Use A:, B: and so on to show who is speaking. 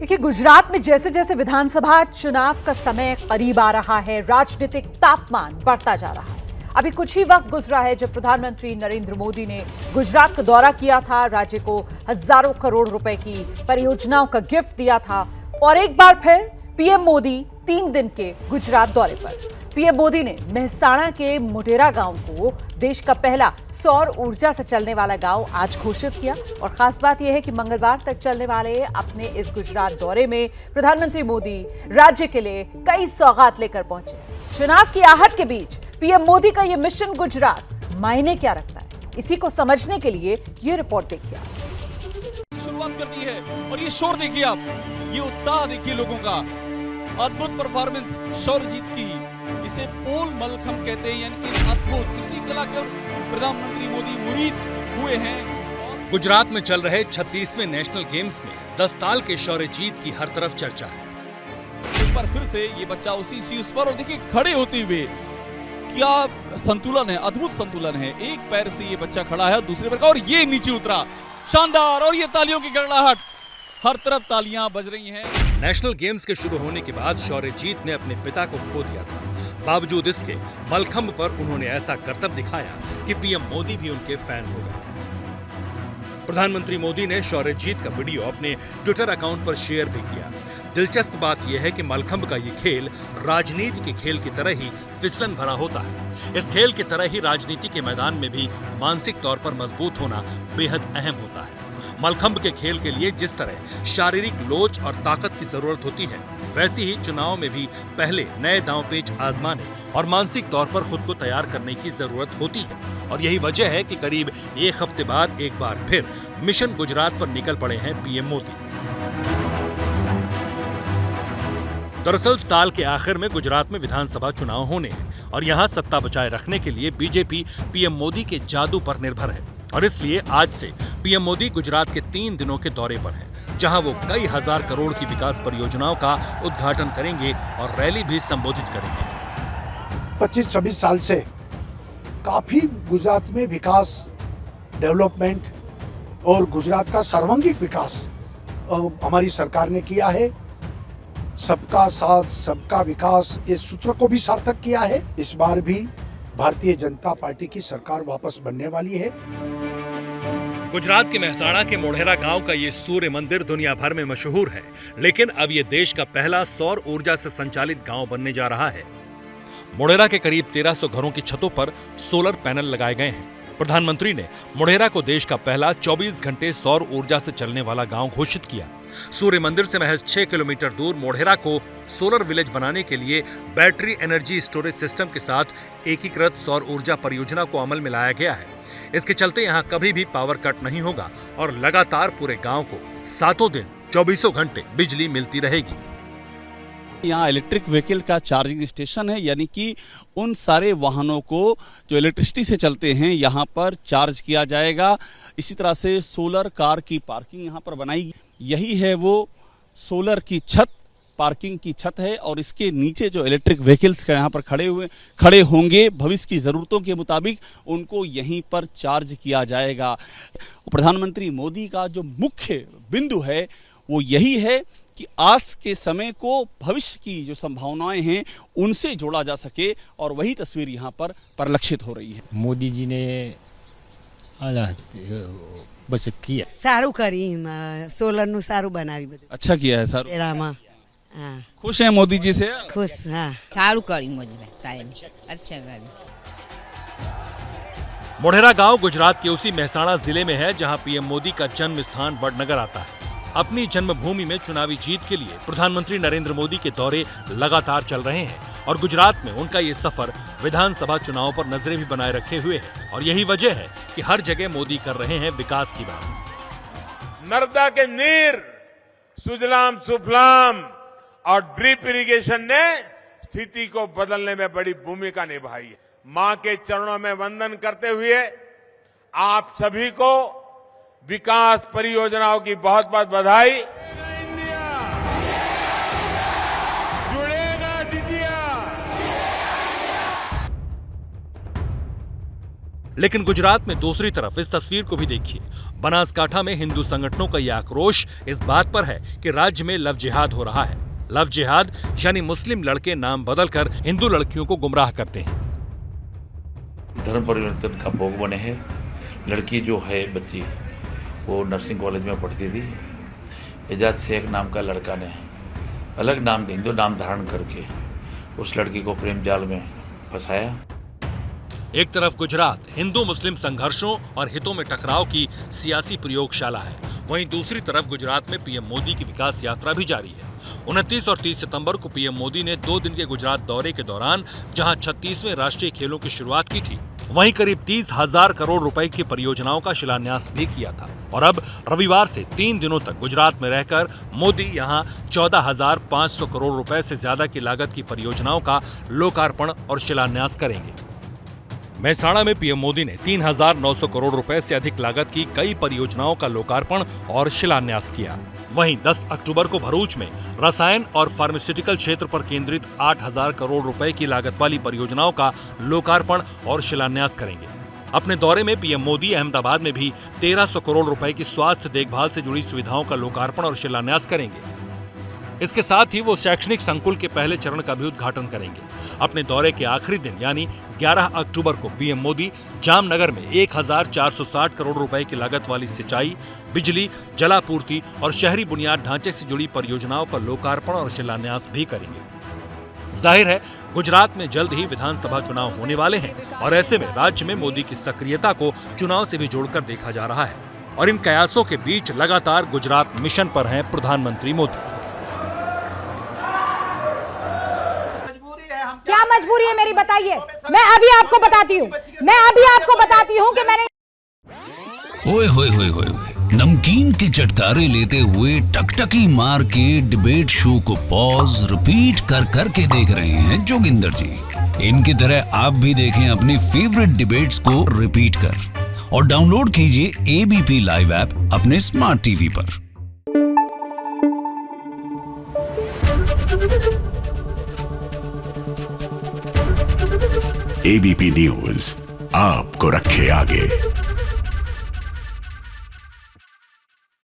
A: देखिए, गुजरात में जैसे जैसे विधानसभा चुनाव का समय करीब आ रहा है, राजनीतिक तापमान बढ़ता जा रहा है। अभी कुछ ही वक्त गुजरा है जब प्रधानमंत्री नरेंद्र मोदी ने गुजरात का दौरा किया था, राज्य को हजारों करोड़ रुपए की परियोजनाओं का गिफ्ट दिया था और एक बार फिर पीएम मोदी 3 दिन के गुजरात दौरे पर। पीएम मोदी ने मेहसाणा के मोढेरा गांव को देश का पहला सौर ऊर्जा से चलने वाला गांव आज घोषित किया और खास बात यह है कि मंगलवार तक चलने वाले अपने इस गुजरात दौरे में प्रधानमंत्री मोदी राज्य के लिए कई सौगात लेकर पहुंचे। चुनाव की आहट के बीच पीएम मोदी का यह मिशन गुजरात मायने क्या रखता है, इसी को समझने के लिए ये रिपोर्ट देखिए।
B: शुरुआत कर दी है और ये शोर देखिए आप, ये उत्साह देखिए लोगों का। अद्भुत परफॉर्मेंस शौर्यजीत की, इसे पोल मलखम कहते हैं, यानी कि अद्भुत। इसी कला के प्रधानमंत्री मोदी मुरीद हुए हैं।
C: गुजरात में चल रहे 36वें नेशनल गेम्स में 10 साल के शौर्यजीत की हर तरफ चर्चा है।
B: एक बार फिर से ये बच्चा उसी शीर्ष पर, और देखिए खड़े होते हुए क्या संतुलन है, अद्भुत संतुलन है। एक पैर से ये बच्चा खड़ा है, दूसरे पैर का, और ये नीचे उतरा, शानदार। और ये तालियों की गड़गड़ाहट, हर तरफ तालियां बज रही हैं।
C: नेशनल गेम्स के शुरू होने के बाद शौर्यजीत ने अपने पिता को खो दिया था। बावजूद इसके मलखंब पर उन्होंने ऐसा करतब दिखाया कि पीएम मोदी भी उनके फैन हो गए। प्रधानमंत्री मोदी ने शौर्यजीत का वीडियो अपने ट्विटर अकाउंट पर शेयर भी किया। दिलचस्प बात यह है कि मलखंब का ये खेल राजनीति के खेल की तरह ही फिसलन भरा होता है। इस खेल की तरह ही राजनीति के मैदान में भी मानसिक तौर पर मजबूत होना बेहद अहम होता है। मलखंब के खेल के लिए जिस तरह शारीरिक लोच और ताकत की जरूरत होती है, वैसी ही चुनाव में भी पहले नए दांव पेच आजमाने और मानसिक तौर पर खुद को तैयार करने की जरूरत होती है। और यही वजह है कि करीब एक हफ्ते बाद एक बार फिर मिशन गुजरात पर निकल पड़े हैं पीएम मोदी। दरअसल साल के आखिर में गुजरात में विधानसभा चुनाव होने हैं और यहाँ सत्ता बचाए रखने के लिए बीजेपी पीएम मोदी के जादू पर निर्भर है। और इसलिए आज से पीएम मोदी गुजरात के 3 दिनों के दौरे पर हैं, जहां वो कई हजार करोड़ की विकास परियोजनाओं का उद्घाटन करेंगे और रैली भी संबोधित करेंगे।
D: 25-26 साल से काफी गुजरात में विकास, डेवलपमेंट और गुजरात का सर्वांगीण विकास हमारी सरकार ने किया है। सबका साथ सबका विकास, इस सूत्र को भी सार्थक किया है। इस बार भी भारतीय जनता पार्टी की सरकार वापस बनने वाली है।
C: गुजरात के मेहसाणा के मोढेरा गांव का ये सूर्य मंदिर दुनिया भर में मशहूर है, लेकिन अब ये देश का पहला सौर ऊर्जा से संचालित गांव बनने जा रहा है। मोढेरा के करीब 1300 घरों की छतों पर सोलर पैनल लगाए गए हैं। प्रधानमंत्री ने मोढेरा को देश का पहला 24 घंटे सौर ऊर्जा से चलने वाला गांव घोषित किया। सूर्य मंदिर से महज 6 किलोमीटर दूर मोढेरा को सोलर विलेज बनाने के लिए बैटरी एनर्जी स्टोरेज सिस्टम के साथ एकीकृत सौर ऊर्जा परियोजना को अमल में लाया गया है। इसके चलते यहाँ कभी भी पावर कट नहीं होगा और लगातार पूरे गांव को 7 दिन 24 घंटे बिजली मिलती रहेगी।
B: यहाँ इलेक्ट्रिक व्हीकल का चार्जिंग स्टेशन है, यानी कि उन सारे वाहनों को जो इलेक्ट्रिसिटी से चलते हैं यहाँ पर चार्ज किया जाएगा। इसी तरह से सोलर कार की पार्किंग यहाँ पर बनाई, यही है वो सोलर की छत, पार्किंग की छत है। और इसके नीचे जो इलेक्ट्रिक व्हीकल्स यहाँ पर खड़े होंगे, भविष्य की ज़रूरतों के मुताबिक उनको यहीं पर चार्ज किया जाएगा। प्रधानमंत्री मोदी का जो मुख्य बिंदु है वो यही है कि आज के समय को भविष्य की जो संभावनाएं हैं उनसे जोड़ा जा सके, और वही तस्वीर यहाँ पर परिलक्षित हो रही है।
E: मोदी जी ने बस किया,
F: सारू करी, सोलर नु सारू बनावी, બધું
B: अच्छा किया है सर।
F: એરામાં हाँ,
B: खुश हैं मोदी जी से?
F: खुश, हाँ,
G: सारू करी मोदी साहब, अच्छा करी।
C: मोढेरा गांव गुजरात के उसी मेहसाणा जिले में है जहां पीएम मोदी का जन्म स्थान वडनगर आता है। अपनी जन्मभूमि में चुनावी जीत के लिए प्रधानमंत्री नरेंद्र मोदी के दौरे लगातार चल रहे हैं और गुजरात में उनका ये सफर विधानसभा चुनाव पर नजरें भी बनाए रखे हुए है। और यही वजह है कि हर जगह मोदी कर रहे हैं विकास की बात।
H: नर्मदा के नीर, सुजलाम सुफलाम और ड्रिप इरिगेशन ने स्थिति को बदलने में बड़ी भूमिका निभाई है। मां के चरणों में वंदन करते हुए आप सभी को विकास परियोजनाओं की बहुत बहुत बधाई।
C: लेकिन गुजरात में दूसरी तरफ इस तस्वीर को भी देखिए। बनासकांठा में हिंदू संगठनों का यह आक्रोश इस बात पर है कि राज्य में लव जिहाद हो रहा है। लव जिहाद यानी मुस्लिम लड़के नाम बदलकर हिंदू लड़कियों को गुमराह करते हैं।
I: धर्म परिवर्तन का भोग बने हैं। लड़की जो है बच्ची वो नर्सिंग कॉलेज में पढ़ती थी। एजाज शेख नाम का लड़का ने अलग नाम हिंदू नाम धारण करके उस लड़की को प्रेम जाल में फंसाया।
C: एक तरफ गुजरात हिंदू मुस्लिम संघर्षों और हितों में टकराव की सियासी प्रयोगशाला है, वहीं दूसरी तरफ गुजरात में पीएम मोदी की विकास यात्रा भी जारी है। 29 और 30 सितंबर को पीएम मोदी ने 2 दिन के गुजरात दौरे के दौरान जहां 36वें राष्ट्रीय खेलों की शुरुआत की थी, वहीं करीब 30,000 करोड़ रुपए की परियोजनाओं का शिलान्यास भी किया था। और अब रविवार से 3 दिनों तक गुजरात में रहकर मोदी यहां 14,500 करोड़ रुपए से ज्यादा की लागत की परियोजनाओं का लोकार्पण और शिलान्यास करेंगे। मेहसाणा में पीएम मोदी ने 3,900 करोड़ रुपए से अधिक लागत की कई परियोजनाओं का लोकार्पण और शिलान्यास किया। वहीं 10 अक्टूबर को भरूच में रसायन और फार्मास्यूटिकल क्षेत्र पर केंद्रित 8,000 करोड़ रुपए की लागत वाली परियोजनाओं का लोकार्पण और शिलान्यास करेंगे। अपने दौरे में पीएम मोदी अहमदाबाद में भी 1,300 करोड़ रुपए की स्वास्थ्य देखभाल से जुड़ी सुविधाओं का लोकार्पण और शिलान्यास करेंगे। इसके साथ ही वो शैक्षणिक संकुल के पहले चरण का भी उद्घाटन करेंगे। अपने दौरे के आखिरी दिन यानी 11 अक्टूबर को पीएम मोदी जामनगर में 1,460 करोड़ रुपए की लागत वाली सिंचाई, बिजली, जलापूर्ति और शहरी बुनियाद ढांचे से जुड़ी परियोजनाओं का लोकार्पण और शिलान्यास भी करेंगे। जाहिर है गुजरात में जल्द ही विधानसभा चुनाव होने वाले हैं और ऐसे में राज्य में मोदी की सक्रियता को चुनाव से भी जोड़कर देखा जा रहा है। और इन कयासों के बीच लगातार गुजरात मिशन पर हैं प्रधानमंत्री मोदी।
J: क्या मजबूरी है मेरी बताइए? मैं अभी आपको बताती हूँ कि मैंने
K: ओए होए होए होए नमकीन के चटकारे लेते हुए टकटकी मार के डिबेट शो को पॉज रिपीट कर करके देख रहे हैं जोगिंदर जी। इनकी तरह आप भी देखें अपनी फेवरेट डिबेट्स को रिपीट कर और डाउनलोड कीजिए एबीपी लाइव ऐप अपने स्मार्ट टीवी पर।
L: एबीपी न्यूज आपको रखे आगे।